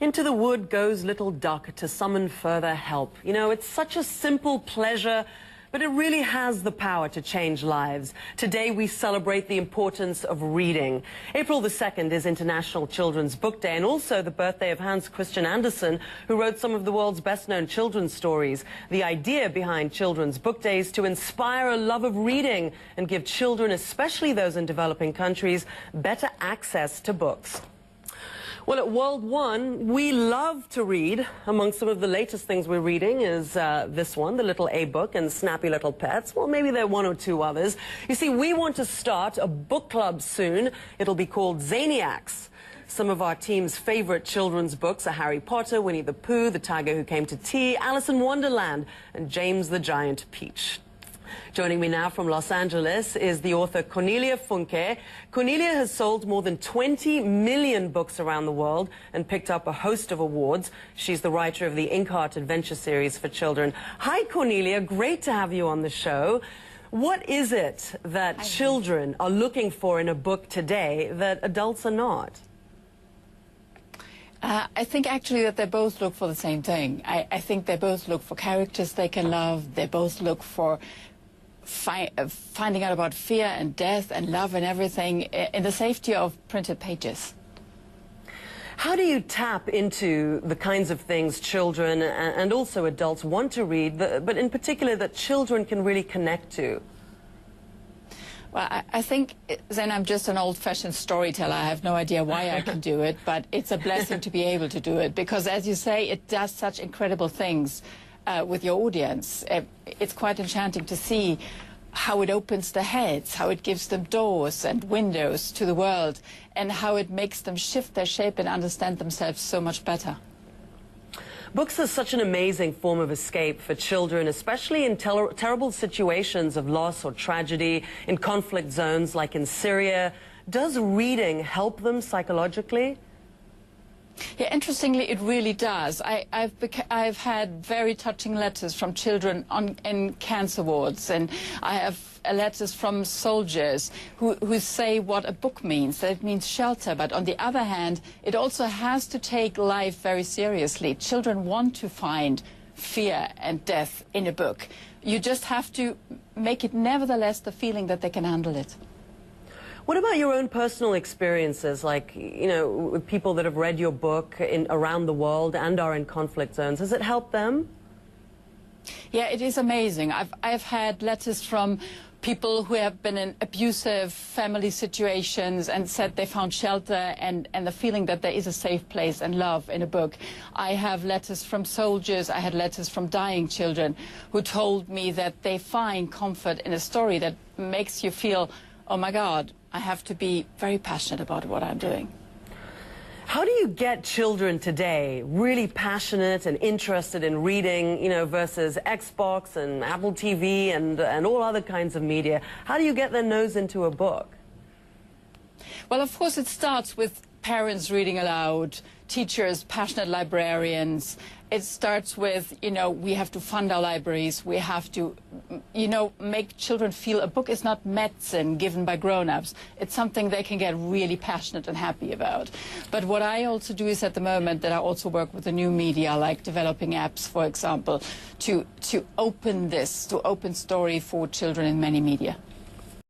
Into the wood goes little duck to summon further help. You know, it's such a simple pleasure, but it really has the power to change lives. Today we celebrate the importance of reading. April the 2nd is International Children's Book Day and also the birthday of Hans Christian Andersen, who wrote some of the world's best-known children's stories. The idea behind Children's Book Day is to inspire a love of reading and give children, especially those in developing countries, better access to books. Well, at World One, we love to read. Among some of the latest things we're reading is this one, the Little A Book and Snappy Little Pets. Well, maybe there are one or two others. You see, we want to start a book club soon. It'll be called Zaniacs. Some of our team's favorite children's books are Harry Potter, Winnie the Pooh, The Tiger Who Came to Tea, Alice in Wonderland, and James the Giant Peach. Joining me now from Los Angeles is the author Cornelia Funke. Cornelia has sold more than 20 million books around the world and picked up a host of awards. She's the writer of the Inkheart Adventure series for children. Hi, Cornelia. Great to have you on the show. What is it that children are looking for in a book today that adults are not? I think actually that they both look for the same thing. I think they both look for characters they can love. They both look for finding out about fear and death and love and everything in the safety of printed pages. How do you tap into the kinds of things children and also adults want to read, but in particular that children can really connect to? Well, I think then I'm just an old-fashioned storyteller. I have no idea why I can do it, but it's a blessing to be able to do it because, as you say, it does such incredible things with your audience. It's quite enchanting to see how it opens their heads, how it gives them doors and windows to the world, and how it makes them shift their shape and understand themselves so much better. Books are such an amazing form of escape for children, especially in terrible situations of loss or tragedy, in conflict zones like in Syria. Does reading help them psychologically? Yeah, interestingly, it really does. I've had very touching letters from children in cancer wards, and I have letters from soldiers who say what a book means, that it means shelter. But on the other hand, it also has to take life very seriously. Children want to find fear and death in a book. You just have to make it nevertheless the feeling that they can handle it. What about your own personal experiences, like, you know, with people that have read your book around the world and are in conflict zones? Has it helped them? Yeah, it is amazing. I've had letters from people who have been in abusive family situations and said they found shelter and the feeling that there is a safe place and love in a book. I have letters from soldiers, I had letters from dying children who told me that they find comfort in a story that makes you feel, oh my God, I have to be very passionate about what I'm doing. How do you get children today really passionate and interested in reading, you know, versus Xbox and Apple TV and all other kinds of media? How do you get their nose into a book? Well, of course, it starts with parents reading aloud, teachers, passionate librarians. It starts with, you know, we have to fund our libraries. We have to, you know, make children feel a book is not medicine given by grown-ups. It's something they can get really passionate and happy about. But what I also do is at the moment that I also work with the new media, like developing apps, for example, to open story for children in many media.